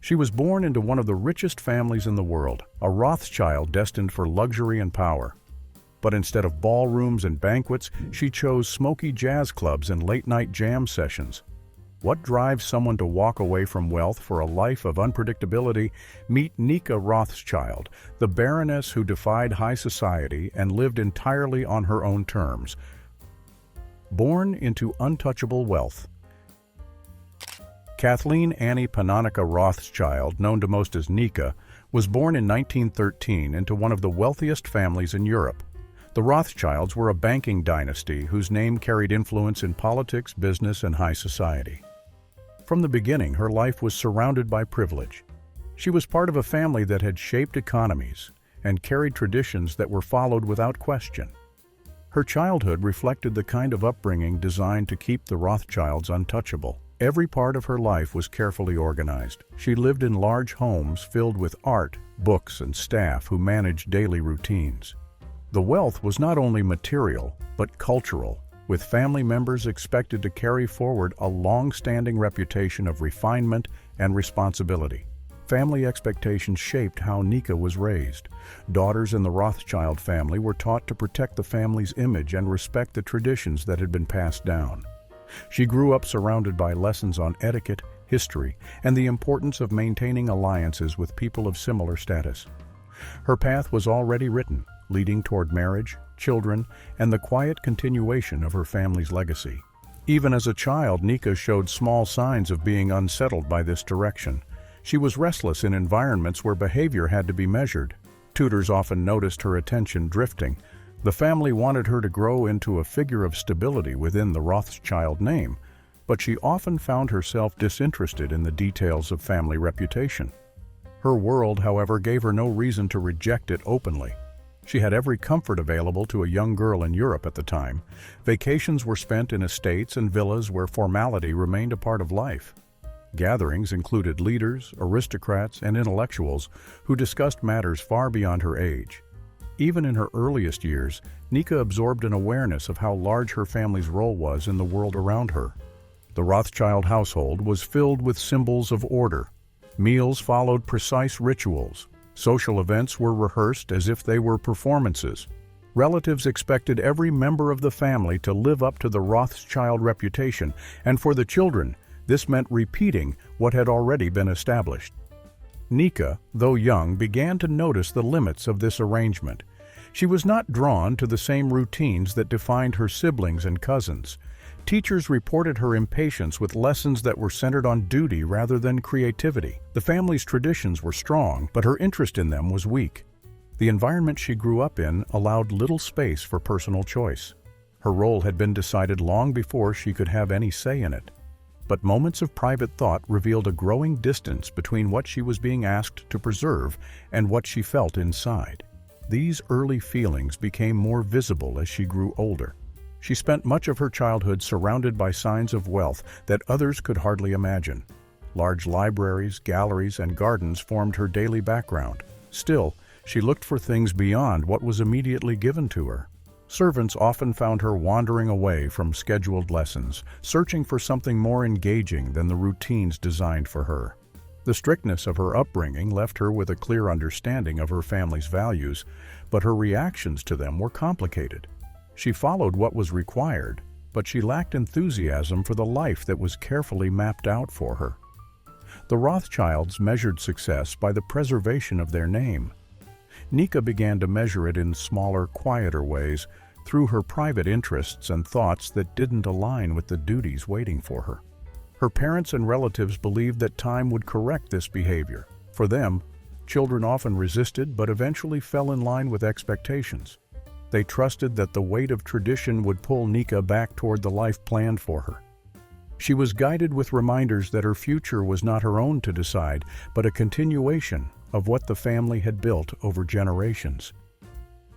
She was born into one of the richest families in the world, a Rothschild destined for luxury and power. But instead of ballrooms and banquets, she chose smoky jazz clubs and late-night jam sessions. What drives someone to walk away from wealth for a life of unpredictability? Meet Nica Rothschild, the Baroness who defied high society and lived entirely on her own terms. Born into untouchable wealth. Kathleen Annie Nica Rothschild, known to most as Nica, was born in 1913 into one of the wealthiest families in Europe. The Rothschilds were a banking dynasty whose name carried influence in politics, business, and high society. From the beginning, her life was surrounded by privilege. She was part of a family that had shaped economies and carried traditions that were followed without question. Her childhood reflected the kind of upbringing designed to keep the Rothschilds untouchable. Every part of her life was carefully organized. She lived in large homes filled with art, books, and staff who managed daily routines. The wealth was not only material, but cultural, with family members expected to carry forward a long-standing reputation of refinement and responsibility. Family expectations shaped how Nica was raised. Daughters in the Rothschild family were taught to protect the family's image and respect the traditions that had been passed down. She grew up surrounded by lessons on etiquette, history, and the importance of maintaining alliances with people of similar status. Her path was already written, leading toward marriage, children, and the quiet continuation of her family's legacy. Even as a child, Nica showed small signs of being unsettled by this direction. She was restless in environments where behavior had to be measured. Tutors often noticed her attention drifting. The family wanted her to grow into a figure of stability within the Rothschild name, but she often found herself disinterested in the details of family reputation. Her world, however, gave her no reason to reject it openly. She had every comfort available to a young girl in Europe at the time. Vacations were spent in estates and villas where formality remained a part of life. Gatherings included leaders, aristocrats, and intellectuals who discussed matters far beyond her age. Even in her earliest years, Nica absorbed an awareness of how large her family's role was in the world around her. The Rothschild household was filled with symbols of order. Meals followed precise rituals. Social events were rehearsed as if they were performances. Relatives expected every member of the family to live up to the Rothschild reputation, and for the children, this meant repeating what had already been established. Nica, though young, began to notice the limits of this arrangement. She was not drawn to the same routines that defined her siblings and cousins. Teachers reported her impatience with lessons that were centered on duty rather than creativity. The family's traditions were strong, but her interest in them was weak. The environment she grew up in allowed little space for personal choice. Her role had been decided long before she could have any say in it. But moments of private thought revealed a growing distance between what she was being asked to preserve and what she felt inside. These early feelings became more visible as she grew older. She spent much of her childhood surrounded by signs of wealth that others could hardly imagine. Large libraries, galleries, and gardens formed her daily background. Still, she looked for things beyond what was immediately given to her. Servants often found her wandering away from scheduled lessons, searching for something more engaging than the routines designed for her. The strictness of her upbringing left her with a clear understanding of her family's values, but her reactions to them were complicated. She followed what was required, but she lacked enthusiasm for the life that was carefully mapped out for her. The Rothschilds measured success by the preservation of their name. Nica began to measure it in smaller, quieter ways, through her private interests and thoughts that didn't align with the duties waiting for her. Her parents and relatives believed that time would correct this behavior. For them, children often resisted but eventually fell in line with expectations. They trusted that the weight of tradition would pull Nica back toward the life planned for her. She was guided with reminders that her future was not her own to decide, but a continuation of what the family had built over generations.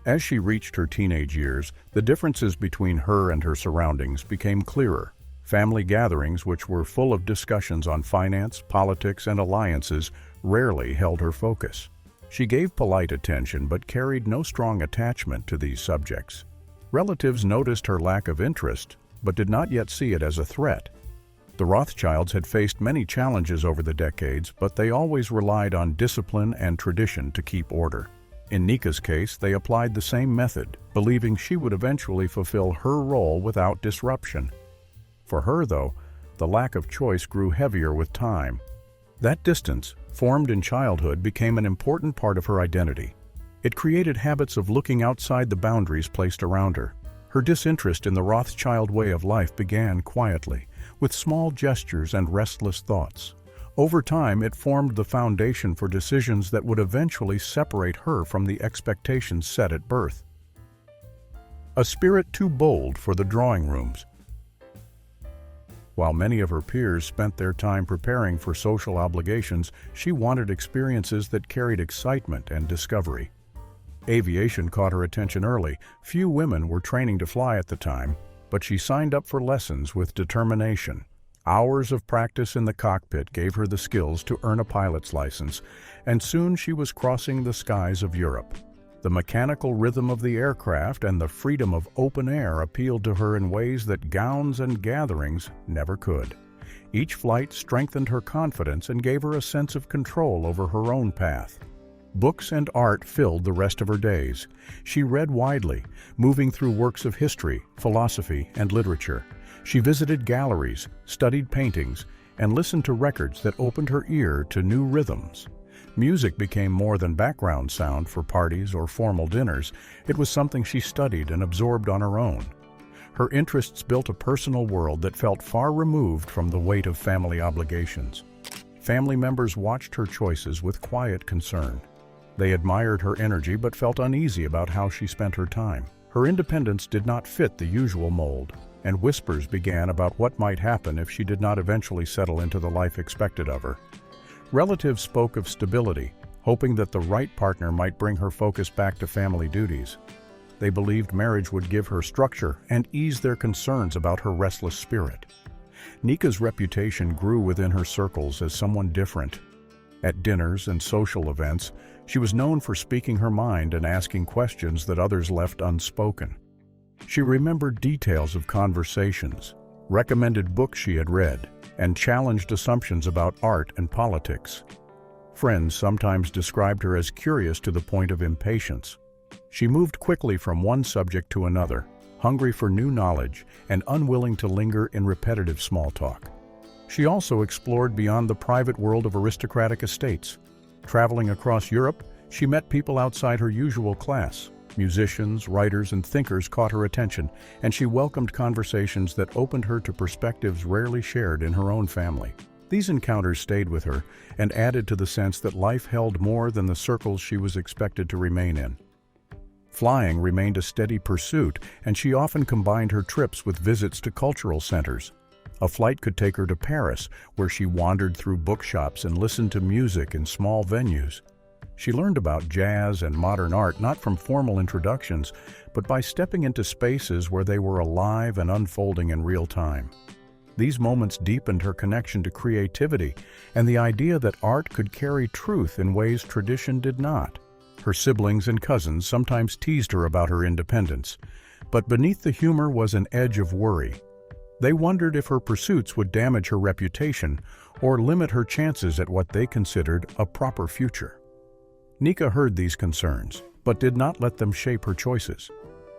As she reached her teenage years, the differences between her and her surroundings became clearer. Family gatherings, which were full of discussions on finance, politics, and alliances, rarely held her focus. She gave polite attention but carried no strong attachment to these subjects. Relatives noticed her lack of interest, but did not yet see it as a threat. The Rothschilds had faced many challenges over the decades, but they always relied on discipline and tradition to keep order. In Nica's case, they applied the same method, believing she would eventually fulfill her role without disruption. For her, though, the lack of choice grew heavier with time. That distance, formed in childhood, became an important part of her identity. It created habits of looking outside the boundaries placed around her. Her disinterest in the Rothschild way of life began quietly, with small gestures and restless thoughts. Over time, it formed the foundation for decisions that would eventually separate her from the expectations set at birth. A spirit too bold for the drawing rooms. While many of her peers spent their time preparing for social obligations, she wanted experiences that carried excitement and discovery. Aviation caught her attention early. Few women were training to fly at the time, but she signed up for lessons with determination. Hours of practice in the cockpit gave her the skills to earn a pilot's license, and soon she was crossing the skies of Europe. The mechanical rhythm of the aircraft and the freedom of open air appealed to her in ways that gowns and gatherings never could. Each flight strengthened her confidence and gave her a sense of control over her own path. Books and art filled the rest of her days. She read widely, moving through works of history, philosophy, and literature. She visited galleries, studied paintings, and listened to records that opened her ear to new rhythms. Music became more than background sound for parties or formal dinners. It was something she studied and absorbed on her own. Her interests built a personal world that felt far removed from the weight of family obligations. Family members watched her choices with quiet concern. They admired her energy but felt uneasy about how she spent her time. Her independence did not fit the usual mold, and whispers began about what might happen if she did not eventually settle into the life expected of her. Relatives spoke of stability, hoping that the right partner might bring her focus back to family duties. They believed marriage would give her structure and ease their concerns about her restless spirit. Nica's reputation grew within her circles as someone different. At dinners and social events, she was known for speaking her mind and asking questions that others left unspoken. She remembered details of conversations, recommended books she had read, and challenged assumptions about art and politics. Friends sometimes described her as curious to the point of impatience. She moved quickly from one subject to another, hungry for new knowledge and unwilling to linger in repetitive small talk. She also explored beyond the private world of aristocratic estates. Traveling across Europe, she met people outside her usual class. Musicians, writers, and thinkers caught her attention, and she welcomed conversations that opened her to perspectives rarely shared in her own family. These encounters stayed with her and added to the sense that life held more than the circles she was expected to remain in. Flying remained a steady pursuit, and she often combined her trips with visits to cultural centers. A flight could take her to Paris, where she wandered through bookshops and listened to music in small venues. She learned about jazz and modern art not from formal introductions, but by stepping into spaces where they were alive and unfolding in real time. These moments deepened her connection to creativity and the idea that art could carry truth in ways tradition did not. Her siblings and cousins sometimes teased her about her independence, but beneath the humor was an edge of worry. They wondered if her pursuits would damage her reputation or limit her chances at what they considered a proper future. Nica heard these concerns, but did not let them shape her choices.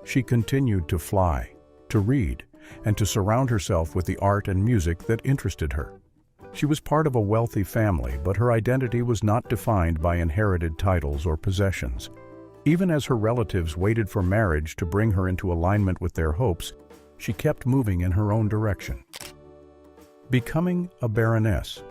She continued to fly, to read, and to surround herself with the art and music that interested her. She was part of a wealthy family, but her identity was not defined by inherited titles or possessions. Even as her relatives waited for marriage to bring her into alignment with their hopes, she kept moving in her own direction. Becoming a Baroness.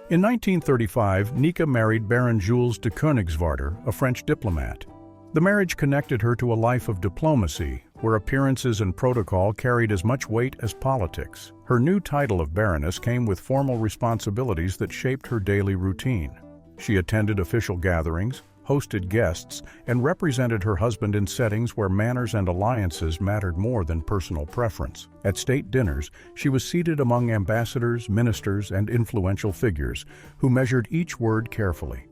In 1935, Nica married Baron Jules de Koenigswarter, a French diplomat. The marriage connected her to a life of diplomacy, where appearances and protocol carried as much weight as politics. Her new title of Baroness came with formal responsibilities that shaped her daily routine. She attended official gatherings, hosted guests, and represented her husband in settings where manners and alliances mattered more than personal preference. At state dinners, she was seated among ambassadors, ministers, and influential figures who measured each word carefully.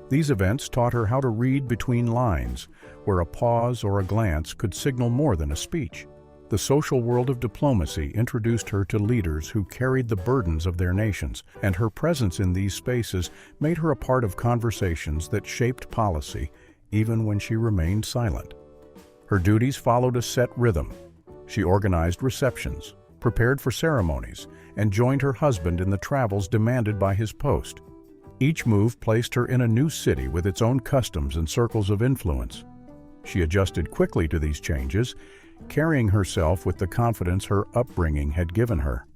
These events taught her how to read between lines, where a pause or a glance could signal more than a speech. The social world of diplomacy introduced her to leaders who carried the burdens of their nations, and her presence in these spaces made her a part of conversations that shaped policy, even when she remained silent. Her duties followed a set rhythm. She organized receptions, prepared for ceremonies, and joined her husband in the travels demanded by his post. Each move placed her in a new city with its own customs and circles of influence. She adjusted quickly to these changes, carrying herself with the confidence her upbringing had given her.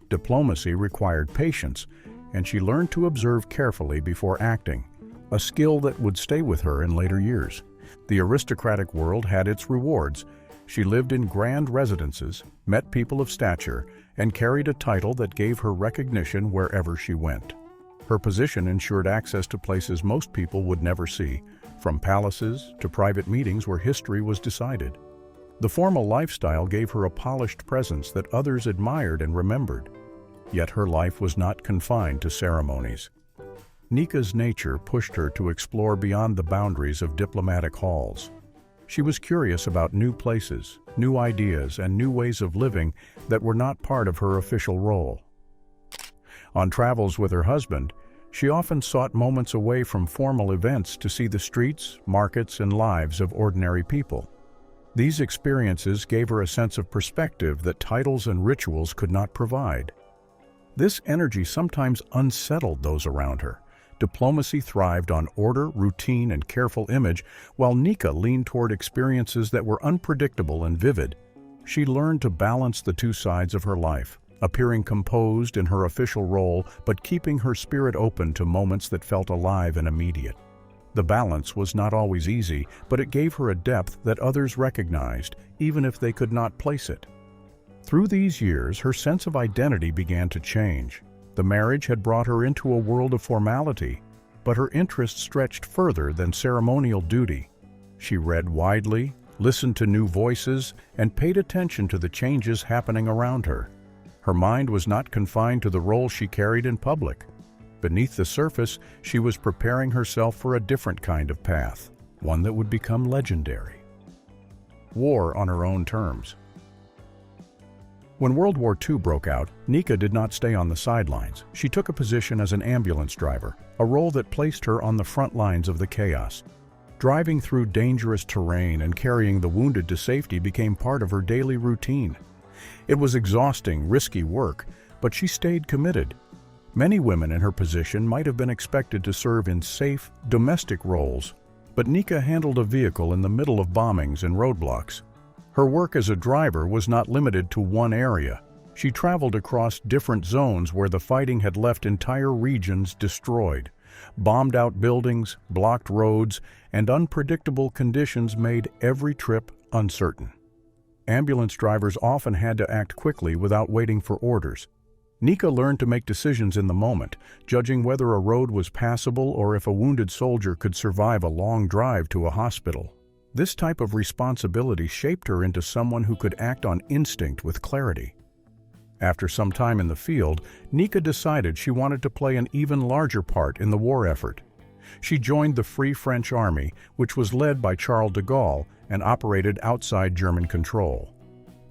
Diplomacy required patience, and she learned to observe carefully before acting, a skill that would stay with her in later years. The aristocratic world had its rewards. She lived in grand residences, met people of stature, and carried a title that gave her recognition wherever she went. Her position ensured access to places most people would never see, from palaces to private meetings where history was decided. The formal lifestyle gave her a polished presence that others admired and remembered. Yet her life was not confined to ceremonies. Nica's nature pushed her to explore beyond the boundaries of diplomatic halls. She was curious about new places, new ideas, and new ways of living that were not part of her official role. On travels with her husband, she often sought moments away from formal events to see the streets, markets, and lives of ordinary people. These experiences gave her a sense of perspective that titles and rituals could not provide. This energy sometimes unsettled those around her. Diplomacy thrived on order, routine, and careful image, while Nica leaned toward experiences that were unpredictable and vivid. She learned to balance the two sides of her life, appearing composed in her official role but keeping her spirit open to moments that felt alive and immediate. The balance was not always easy, but it gave her a depth that others recognized, even if they could not place it. Through these years, her sense of identity began to change. The marriage had brought her into a world of formality, but her interests stretched further than ceremonial duty. She read widely, listened to new voices, and paid attention to the changes happening around her. Her mind was not confined to the role she carried in public. Beneath the surface, she was preparing herself for a different kind of path, one that would become legendary. War on her own terms. When World War II broke out, Nica did not stay on the sidelines. She took a position as an ambulance driver, a role that placed her on the front lines of the chaos. Driving through dangerous terrain and carrying the wounded to safety became part of her daily routine. It was exhausting, risky work, but she stayed committed. Many women in her position might have been expected to serve in safe, domestic roles, but Nica handled a vehicle in the middle of bombings and roadblocks. Her work as a driver was not limited to one area. She traveled across different zones where the fighting had left entire regions destroyed. Bombed out buildings, blocked roads, and unpredictable conditions made every trip uncertain. Ambulance drivers often had to act quickly without waiting for orders. Nica learned to make decisions in the moment, judging whether a road was passable or if a wounded soldier could survive a long drive to a hospital. This type of responsibility shaped her into someone who could act on instinct with clarity. After some time in the field, Nica decided she wanted to play an even larger part in the war effort. She joined the Free French Army, which was led by Charles de Gaulle and operated outside German control.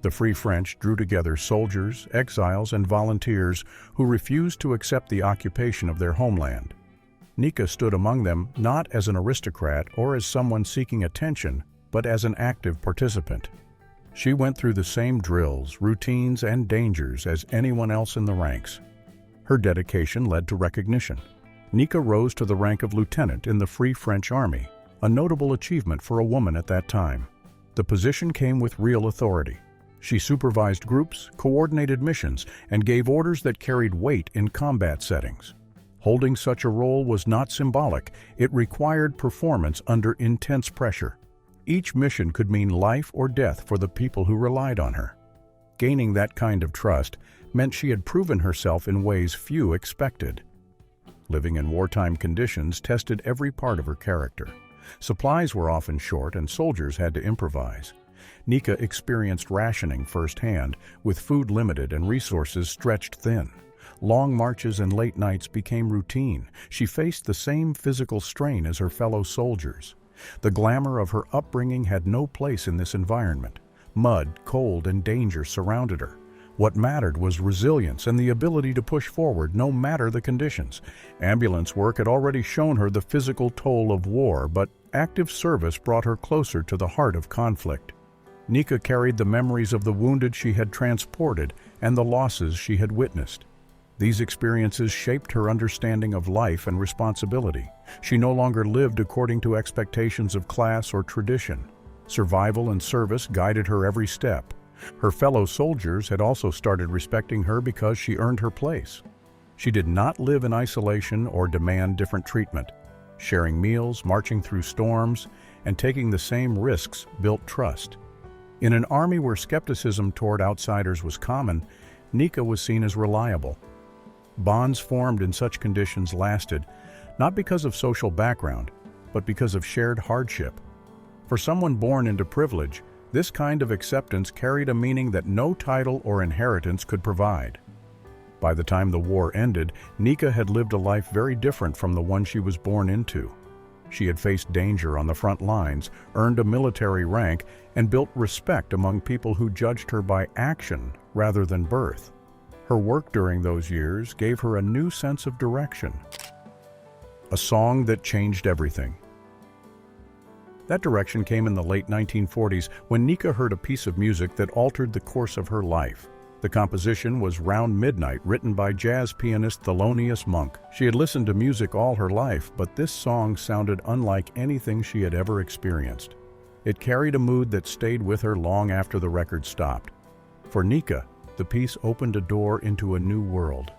The Free French drew together soldiers, exiles, and volunteers who refused to accept the occupation of their homeland. Nica stood among them not as an aristocrat or as someone seeking attention, but as an active participant. She went through the same drills, routines, and dangers as anyone else in the ranks. Her dedication led to recognition. Nica rose to the rank of lieutenant in the Free French Army, a notable achievement for a woman at that time. The position came with real authority. She supervised groups, coordinated missions, and gave orders that carried weight in combat settings. Holding such a role was not symbolic, it required performance under intense pressure. Each mission could mean life or death for the people who relied on her. Gaining that kind of trust meant she had proven herself in ways few expected. Living in wartime conditions tested every part of her character. Supplies were often short and soldiers had to improvise. Nica experienced rationing firsthand, with food limited and resources stretched thin. Long marches and late nights became routine. She faced the same physical strain as her fellow soldiers. The glamour of her upbringing had no place in this environment. Mud, cold, and danger surrounded her. What mattered was resilience and the ability to push forward no matter the conditions. Ambulance work had already shown her the physical toll of war, but active service brought her closer to the heart of conflict. Nica carried the memories of the wounded she had transported and the losses she had witnessed. These experiences shaped her understanding of life and responsibility. She no longer lived according to expectations of class or tradition. Survival and service guided her every step. Her fellow soldiers had also started respecting her because she earned her place. She did not live in isolation or demand different treatment. Sharing meals, marching through storms, and taking the same risks built trust. In an army where skepticism toward outsiders was common, Nica was seen as reliable. Bonds formed in such conditions lasted, not because of social background, but because of shared hardship. For someone born into privilege, this kind of acceptance carried a meaning that no title or inheritance could provide. By the time the war ended, Nica had lived a life very different from the one she was born into. She had faced danger on the front lines, earned a military rank, and built respect among people who judged her by action rather than birth. Her work during those years gave her a new sense of direction. A song that changed everything. That direction came in the late 1940s when Nica heard a piece of music that altered the course of her life. The composition was Round Midnight, written by jazz pianist Thelonious Monk. She had listened to music all her life, but this song sounded unlike anything she had ever experienced. It carried a mood that stayed with her long after the record stopped. For Nica, the piece opened a door into a new world.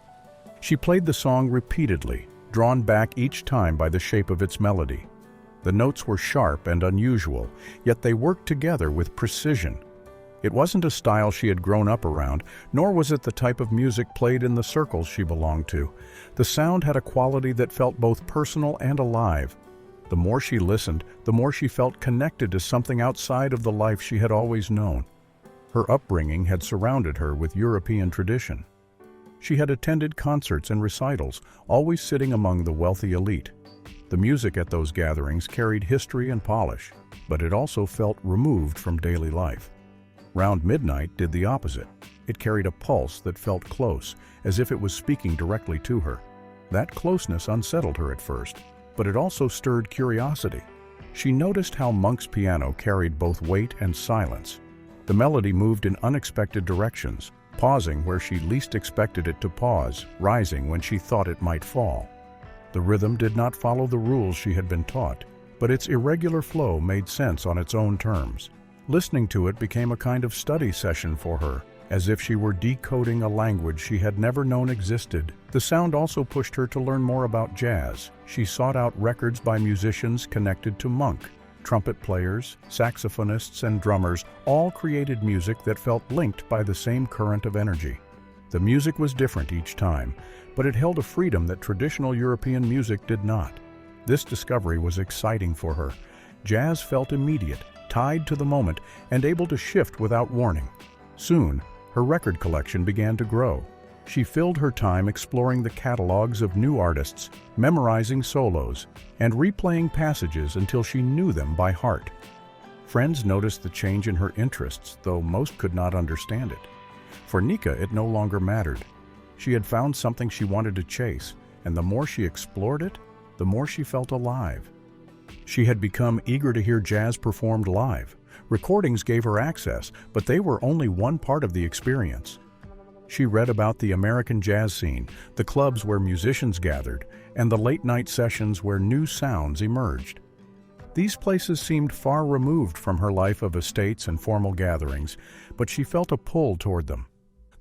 She played the song repeatedly, drawn back each time by the shape of its melody. The notes were sharp and unusual, yet they worked together with precision. It wasn't a style she had grown up around, nor was it the type of music played in the circles she belonged to. The sound had a quality that felt both personal and alive. The more she listened, the more she felt connected to something outside of the life she had always known. Her upbringing had surrounded her with European tradition. She had attended concerts and recitals, always sitting among the wealthy elite. The music at those gatherings carried history and polish, but it also felt removed from daily life. Round Midnight did the opposite. It carried a pulse that felt close, as if it was speaking directly to her. That closeness unsettled her at first, but it also stirred curiosity. She noticed how Monk's piano carried both weight and silence. The melody moved in unexpected directions, pausing where she least expected it to pause, rising when she thought it might fall. The rhythm did not follow the rules she had been taught, but its irregular flow made sense on its own terms. Listening to it became a kind of study session for her, as if she were decoding a language she had never known existed. The sound also pushed her to learn more about jazz. She sought out records by musicians connected to Monk. Trumpet players, saxophonists, and drummers all created music that felt linked by the same current of energy. The music was different each time, but it held a freedom that traditional European music did not. This discovery was exciting for her. Jazz felt immediate, tied to the moment, and able to shift without warning. Soon, her record collection began to grow. She filled her time exploring the catalogs of new artists, memorizing solos, and replaying passages until she knew them by heart. Friends noticed the change in her interests, though most could not understand it. For Nica, it no longer mattered. She had found something she wanted to chase, and the more she explored it, the more she felt alive. She had become eager to hear jazz performed live. Recordings gave her access, but they were only one part of the experience. She read about the American jazz scene, the clubs where musicians gathered, and the late-night sessions where new sounds emerged. These places seemed far removed from her life of estates and formal gatherings, but she felt a pull toward them.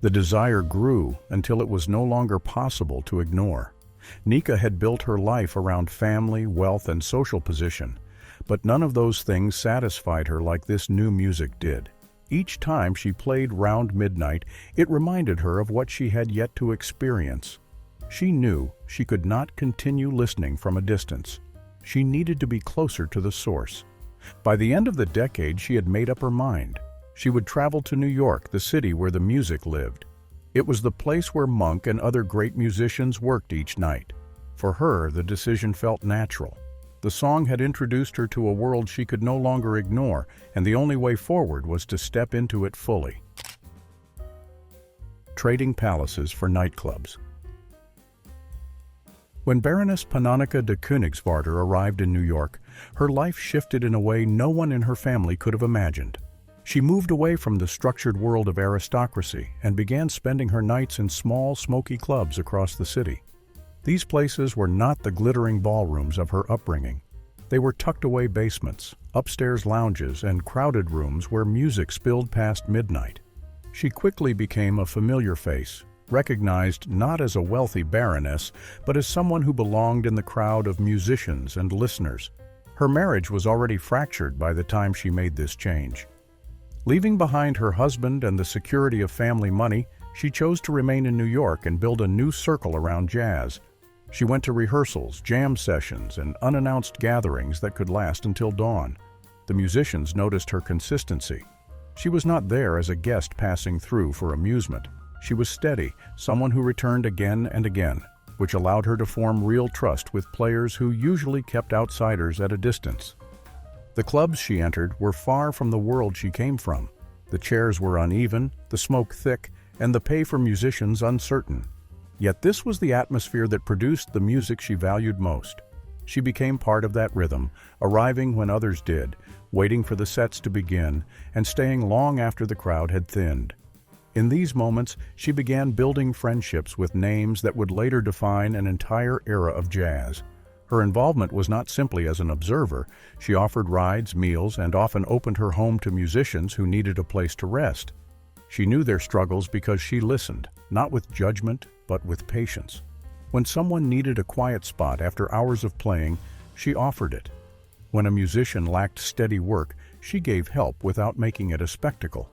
The desire grew until it was no longer possible to ignore. Nica had built her life around family, wealth, and social position, but none of those things satisfied her like this new music did. Each time she played Round Midnight, it reminded her of what she had yet to experience. She knew she could not continue listening from a distance. She needed to be closer to the source. By the end of the decade, she had made up her mind. She would travel to New York, the city where the music lived. It was the place where Monk and other great musicians worked each night. For her, the decision felt natural. The song had introduced her to a world she could no longer ignore, and the only way forward was to step into it fully. Trading palaces for nightclubs. When Baroness Pannonica de Königswarter arrived in New York, her life shifted in a way no one in her family could have imagined. She moved away from the structured world of aristocracy and began spending her nights in small, smoky clubs across the city. These places were not the glittering ballrooms of her upbringing. They were tucked-away basements, upstairs lounges, and crowded rooms where music spilled past midnight. She quickly became a familiar face, recognized not as a wealthy baroness, but as someone who belonged in the crowd of musicians and listeners. Her marriage was already fractured by the time she made this change. Leaving behind her husband and the security of family money, she chose to remain in New York and build a new circle around jazz. She went to rehearsals, jam sessions, and unannounced gatherings that could last until dawn. The musicians noticed her consistency. She was not there as a guest passing through for amusement. She was steady, someone who returned again and again, which allowed her to form real trust with players who usually kept outsiders at a distance. The clubs she entered were far from the world she came from. The chairs were uneven, the smoke thick, and the pay for musicians uncertain. Yet this was the atmosphere that produced the music she valued most. She became part of that rhythm, arriving when others did, waiting for the sets to begin, and staying long after the crowd had thinned. In these moments, she began building friendships with names that would later define an entire era of jazz. Her involvement was not simply as an observer. She offered rides, meals, and often opened her home to musicians who needed a place to rest. She knew their struggles because she listened, not with judgment, but with patience. When someone needed a quiet spot after hours of playing, she offered it. When a musician lacked steady work, she gave help without making it a spectacle.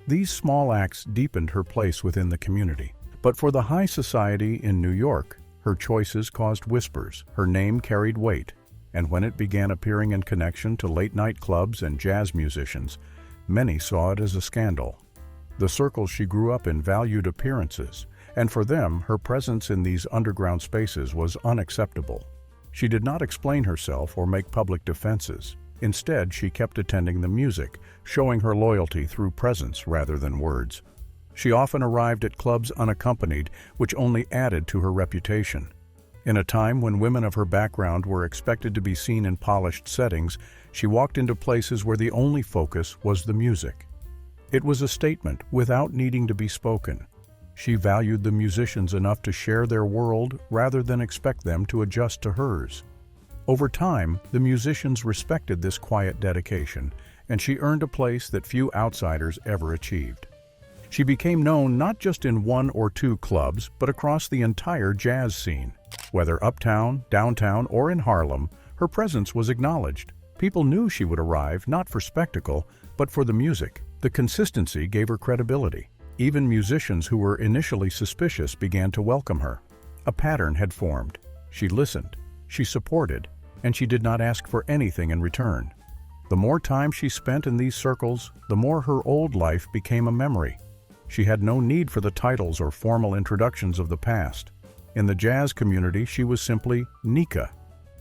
These small acts deepened her place within the community. But for the high society in New York, her choices caused whispers, her name carried weight, and when it began appearing in connection to late-night clubs and jazz musicians, many saw it as a scandal. The circles she grew up in valued appearances, and for them, her presence in these underground spaces was unacceptable. She did not explain herself or make public defenses. Instead, she kept attending the music, showing her loyalty through presence rather than words. She often arrived at clubs unaccompanied, which only added to her reputation. In a time when women of her background were expected to be seen in polished settings, she walked into places where the only focus was the music. It was a statement without needing to be spoken. She valued the musicians enough to share their world rather than expect them to adjust to hers. Over time, the musicians respected this quiet dedication, and she earned a place that few outsiders ever achieved. She became known not just in one or two clubs, but across the entire jazz scene. Whether uptown, downtown, or in Harlem, her presence was acknowledged. People knew she would arrive not for spectacle, but for the music. The consistency gave her credibility. Even musicians who were initially suspicious began to welcome her. A pattern had formed. She listened, she supported, and she did not ask for anything in return. The more time she spent in these circles, the more her old life became a memory. She had no need for the titles or formal introductions of the past. In the jazz community, she was simply Nica.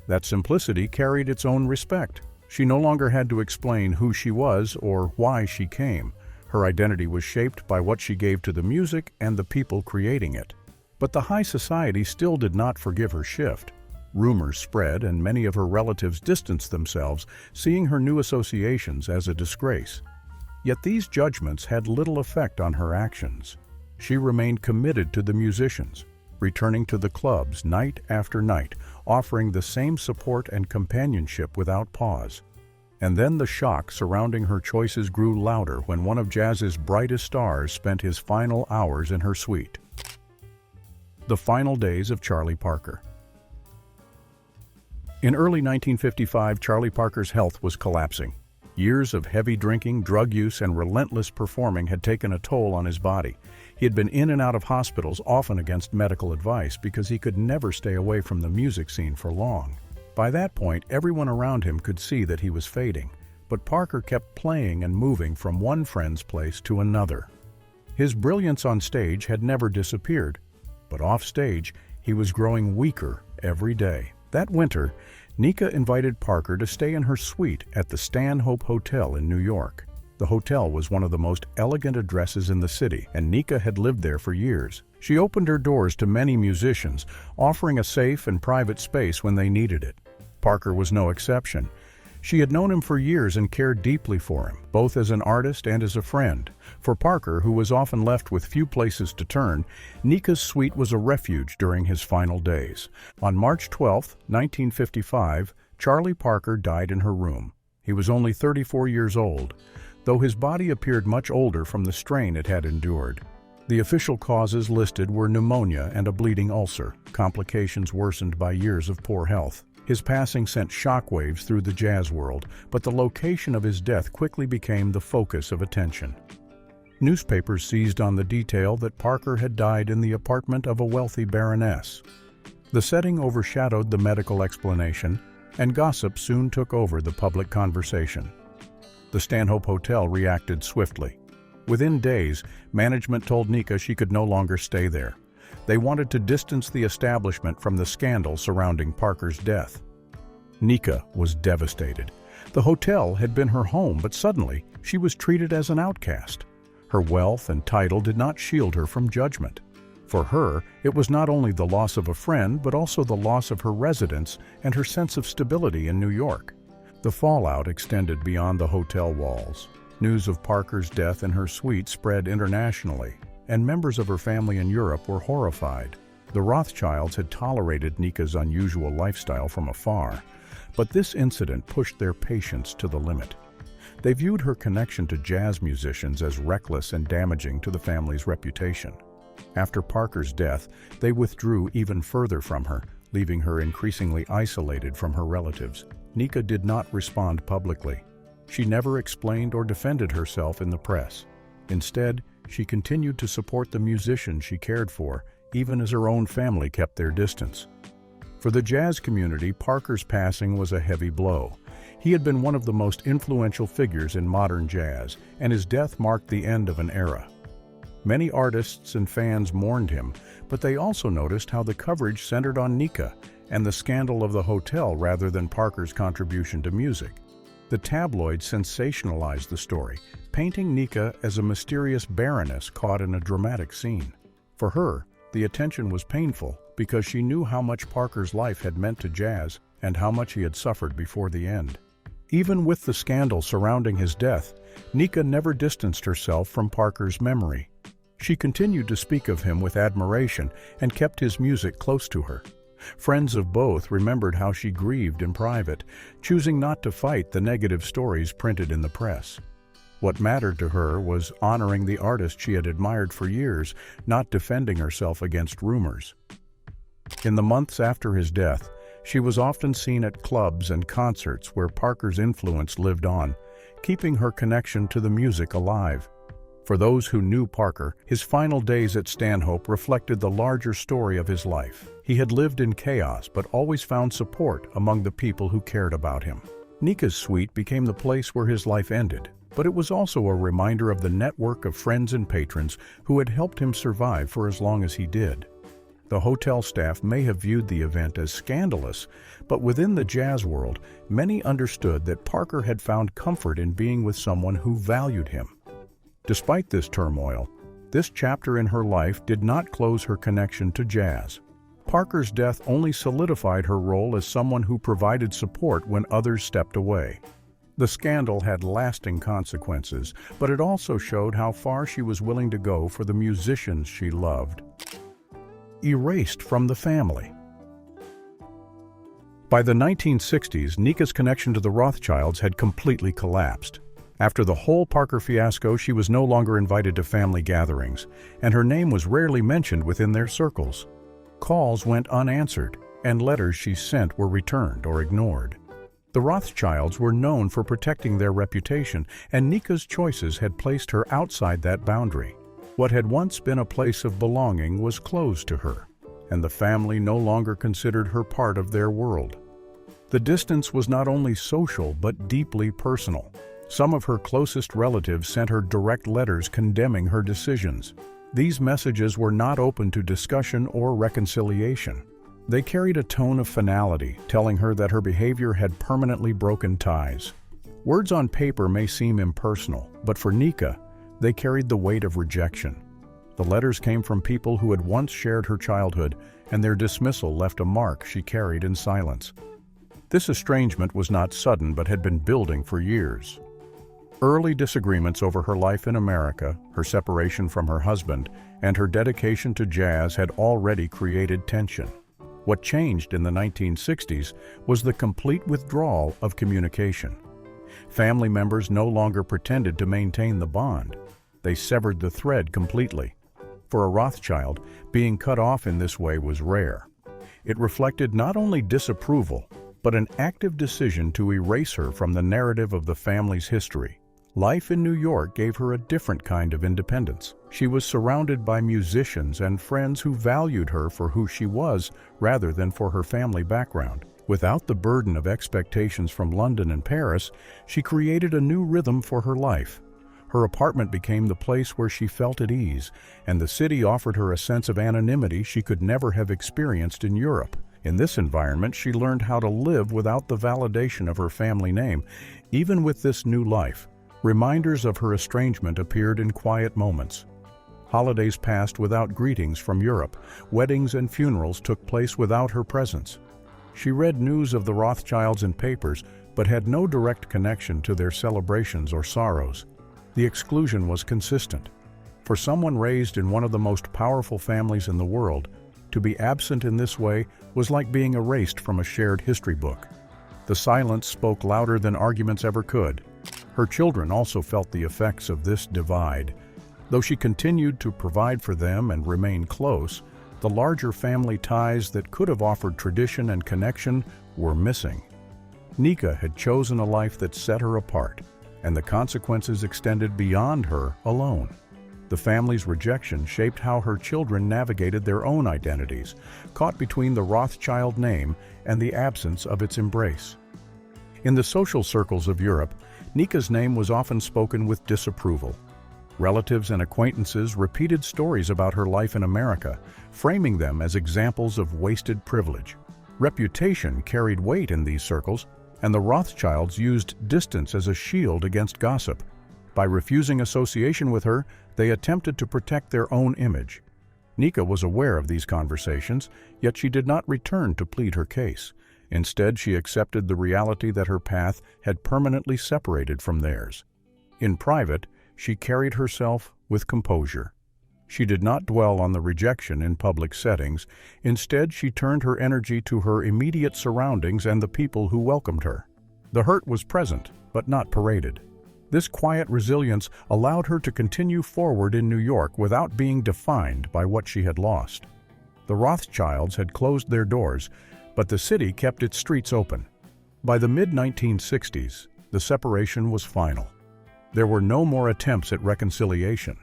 That simplicity carried its own respect. She no longer had to explain who she was or why she came. Her identity was shaped by what she gave to the music and the people creating it. But the high society still did not forgive her shift. Rumors spread, and many of her relatives distanced themselves, seeing her new associations as a disgrace. Yet these judgments had little effect on her actions. She remained committed to the musicians, returning to the clubs night after night, offering the same support and companionship without pause. And then the shock surrounding her choices grew louder when one of jazz's brightest stars spent his final hours in her suite. The final days of Charlie Parker. In early 1955, Charlie Parker's health was collapsing. Years of heavy drinking, drug use, and relentless performing had taken a toll on his body. He had been in and out of hospitals, often against medical advice, because he could never stay away from the music scene for long. By that point, everyone around him could see that he was fading, but Parker kept playing and moving from one friend's place to another. His brilliance on stage had never disappeared, but off stage, he was growing weaker every day. That winter, Nica invited Parker to stay in her suite at the Stanhope Hotel in New York. The hotel was one of the most elegant addresses in the city, and Nica had lived there for years. She opened her doors to many musicians, offering a safe and private space when they needed it. Parker was no exception. She had known him for years and cared deeply for him, both as an artist and as a friend. For Parker, who was often left with few places to turn, Nica's suite was a refuge during his final days. On March 12, 1955, Charlie Parker died in her room. He was only 34 years old, though his body appeared much older from the strain it had endured. The official causes listed were pneumonia and a bleeding ulcer, complications worsened by years of poor health. His passing sent shockwaves through the jazz world, but the location of his death quickly became the focus of attention. Newspapers seized on the detail that Parker had died in the apartment of a wealthy baroness. The setting overshadowed the medical explanation, and gossip soon took over the public conversation. The Stanhope Hotel reacted swiftly. Within days, management told Nica she could no longer stay there. They wanted to distance the establishment from the scandal surrounding Parker's death. Nica was devastated. The hotel had been her home, but suddenly she was treated as an outcast. Her wealth and title did not shield her from judgment. For her, it was not only the loss of a friend, but also the loss of her residence and her sense of stability in New York. The fallout extended beyond the hotel walls. News of Parker's death in her suite spread internationally, and members of her family in Europe were horrified. The Rothschilds had tolerated Nica's unusual lifestyle from afar, but this incident pushed their patience to the limit. They viewed her connection to jazz musicians as reckless and damaging to the family's reputation. After Parker's death, they withdrew even further from her, leaving her increasingly isolated from her relatives. Nica did not respond publicly. She never explained or defended herself in the press. Instead, she continued to support the musicians she cared for, even as her own family kept their distance. For the jazz community, Parker's passing was a heavy blow. He had been one of the most influential figures in modern jazz, and his death marked the end of an era. Many artists and fans mourned him, but they also noticed how the coverage centered on Nica and the scandal of the hotel rather than Parker's contribution to music. The tabloids sensationalized the story, painting Nica as a mysterious baroness caught in a dramatic scene. For her, the attention was painful because she knew how much Parker's life had meant to jazz and how much he had suffered before the end. Even with the scandal surrounding his death, Nica never distanced herself from Parker's memory. She continued to speak of him with admiration and kept his music close to her. Friends of both remembered how she grieved in private, choosing not to fight the negative stories printed in the press. What mattered to her was honoring the artist she had admired for years, not defending herself against rumors. In the months after his death, she was often seen at clubs and concerts where Parker's influence lived on, keeping her connection to the music alive. For those who knew Parker, his final days at Stanhope reflected the larger story of his life. He had lived in chaos but always found support among the people who cared about him. Nica's suite became the place where his life ended, but it was also a reminder of the network of friends and patrons who had helped him survive for as long as he did. The hotel staff may have viewed the event as scandalous, but within the jazz world, many understood that Parker had found comfort in being with someone who valued him. Despite this turmoil, this chapter in her life did not close her connection to jazz. Parker's death only solidified her role as someone who provided support when others stepped away. The scandal had lasting consequences, but it also showed how far she was willing to go for the musicians she loved. Erased from the family. By the 1960s, Nica's connection to the Rothschilds had completely collapsed. After the whole Parker fiasco, she was no longer invited to family gatherings, and her name was rarely mentioned within their circles. Calls went unanswered, and letters she sent were returned or ignored. The Rothschilds were known for protecting their reputation, and Nica's choices had placed her outside that boundary. What had once been a place of belonging was closed to her, and the family no longer considered her part of their world. The distance was not only social but deeply personal. Some of her closest relatives sent her direct letters condemning her decisions. These messages were not open to discussion or reconciliation. They carried a tone of finality, telling her that her behavior had permanently broken ties. Words on paper may seem impersonal, but for Nica, they carried the weight of rejection. The letters came from people who had once shared her childhood, and their dismissal left a mark she carried in silence. This estrangement was not sudden but had been building for years. Early disagreements over her life in America, her separation from her husband, and her dedication to jazz had already created tension. What changed in the 1960s was the complete withdrawal of communication. Family members no longer pretended to maintain the bond. They severed the thread completely. For a Rothschild, being cut off in this way was rare. It reflected not only disapproval, but an active decision to erase her from the narrative of the family's history. Life in New York gave her a different kind of independence. She was surrounded by musicians and friends who valued her for who she was rather than for her family background. Without the burden of expectations from London and Paris, she created a new rhythm for her life. Her apartment became the place where she felt at ease, and the city offered her a sense of anonymity she could never have experienced in Europe. In this environment, she learned how to live without the validation of her family name. Even with this new life, reminders of her estrangement appeared in quiet moments. Holidays passed without greetings from Europe. Weddings and funerals took place without her presence. She read news of the Rothschilds in papers, but had no direct connection to their celebrations or sorrows. The exclusion was consistent. For someone raised in one of the most powerful families in the world, to be absent in this way was like being erased from a shared history book. The silence spoke louder than arguments ever could. Her children also felt the effects of this divide. Though she continued to provide for them and remain close, the larger family ties that could have offered tradition and connection were missing. Nica had chosen a life that set her apart, and the consequences extended beyond her alone. The family's rejection shaped how her children navigated their own identities, caught between the Rothschild name and the absence of its embrace. In the social circles of Europe, Nica's name was often spoken with disapproval. Relatives and acquaintances repeated stories about her life in America, framing them as examples of wasted privilege. Reputation carried weight in these circles, and the Rothschilds used distance as a shield against gossip. By refusing association with her, they attempted to protect their own image. Nica was aware of these conversations, yet she did not return to plead her case. Instead, she accepted the reality that her path had permanently separated from theirs. In private, she carried herself with composure. She did not dwell on the rejection in public settings. Instead, she turned her energy to her immediate surroundings and the people who welcomed her. The hurt was present, but not paraded. This quiet resilience allowed her to continue forward in New York without being defined by what she had lost. The Rothschilds had closed their doors, but the city kept its streets open. By the mid-1960s, the separation was final. There were no more attempts at reconciliation.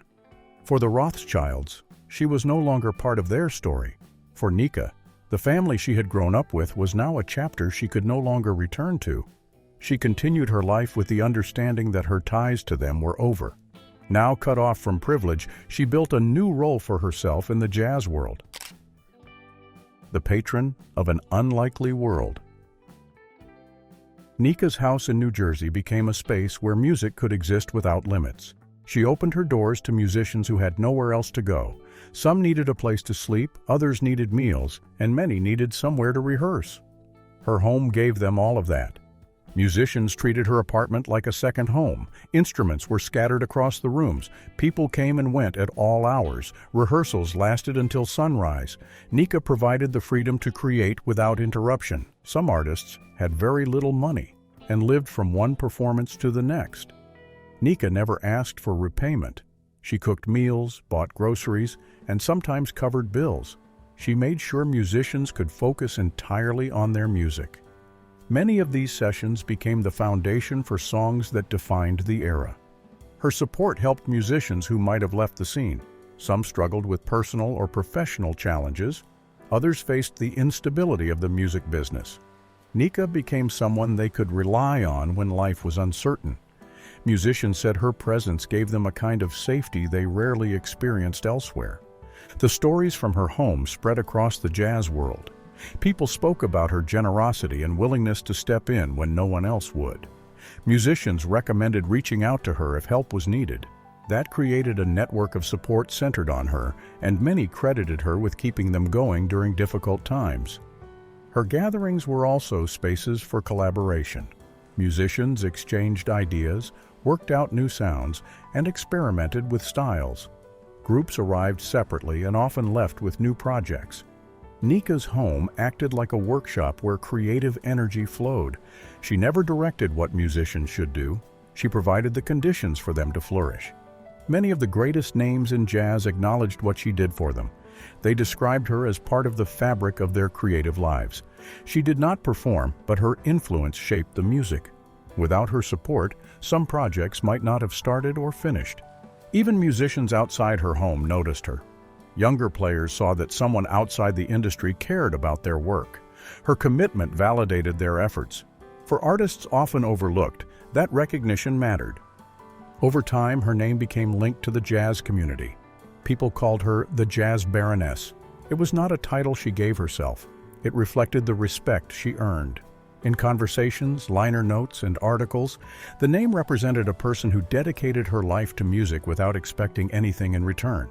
For the Rothschilds, she was no longer part of their story. For Nica, the family she had grown up with was now a chapter she could no longer return to. She continued her life with the understanding that her ties to them were over. Now cut off from privilege, she built a new role for herself in the jazz world. The patron of an unlikely world. Nica's house in New Jersey became a space where music could exist without limits. She opened her doors to musicians who had nowhere else to go. Some needed a place to sleep, others needed meals, and many needed somewhere to rehearse. Her home gave them all of that. Musicians treated her apartment like a second home. Instruments were scattered across the rooms. People came and went at all hours. Rehearsals lasted until sunrise. Nica provided the freedom to create without interruption. Some artists had very little money and lived from one performance to the next. Nica never asked for repayment. She cooked meals, bought groceries, and sometimes covered bills. She made sure musicians could focus entirely on their music. Many of these sessions became the foundation for songs that defined the era. Her support helped musicians who might have left the scene. Some struggled with personal or professional challenges. Others faced the instability of the music business. Nica became someone they could rely on when life was uncertain. Musicians said her presence gave them a kind of safety they rarely experienced elsewhere. The stories from her home spread across the jazz world. People spoke about her generosity and willingness to step in when no one else would. Musicians recommended reaching out to her if help was needed. That created a network of support centered on her, and many credited her with keeping them going during difficult times. Her gatherings were also spaces for collaboration. Musicians exchanged ideas, worked out new sounds, and experimented with styles. Groups arrived separately and often left with new projects. Nica's home acted like a workshop where creative energy flowed. She never directed what musicians should do. She provided the conditions for them to flourish. Many of the greatest names in jazz acknowledged what she did for them. They described her as part of the fabric of their creative lives. She did not perform, but her influence shaped the music. Without her support, some projects might not have started or finished. Even musicians outside her home noticed her. Younger players saw that someone outside the industry cared about their work. Her commitment validated their efforts. For artists often overlooked, that recognition mattered. Over time, her name became linked to the jazz community. People called her the Jazz Baroness. It was not a title she gave herself. It reflected the respect she earned. In conversations, liner notes, and articles, the name represented a person who dedicated her life to music without expecting anything in return.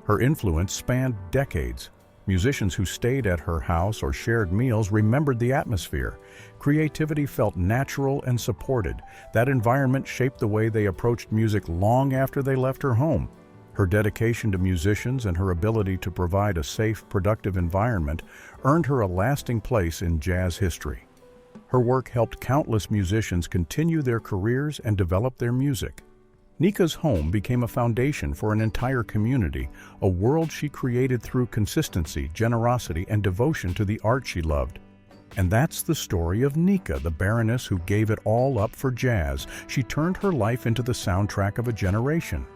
Her influence spanned decades. Musicians who stayed at her house or shared meals remembered the atmosphere. Creativity felt natural and supported. That environment shaped the way they approached music long after they left her home. Her dedication to musicians and her ability to provide a safe, productive environment earned her a lasting place in jazz history. Her work helped countless musicians continue their careers and develop their music. Nica's home became a foundation for an entire community, a world she created through consistency, generosity, and devotion to the art she loved. And that's the story of Nica, the Baroness who gave it all up for jazz. She turned her life into the soundtrack of a generation.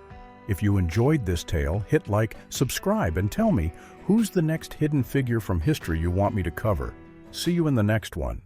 If you enjoyed this tale, hit like, subscribe, and tell me, who's the next hidden figure from history you want me to cover? See you in the next one.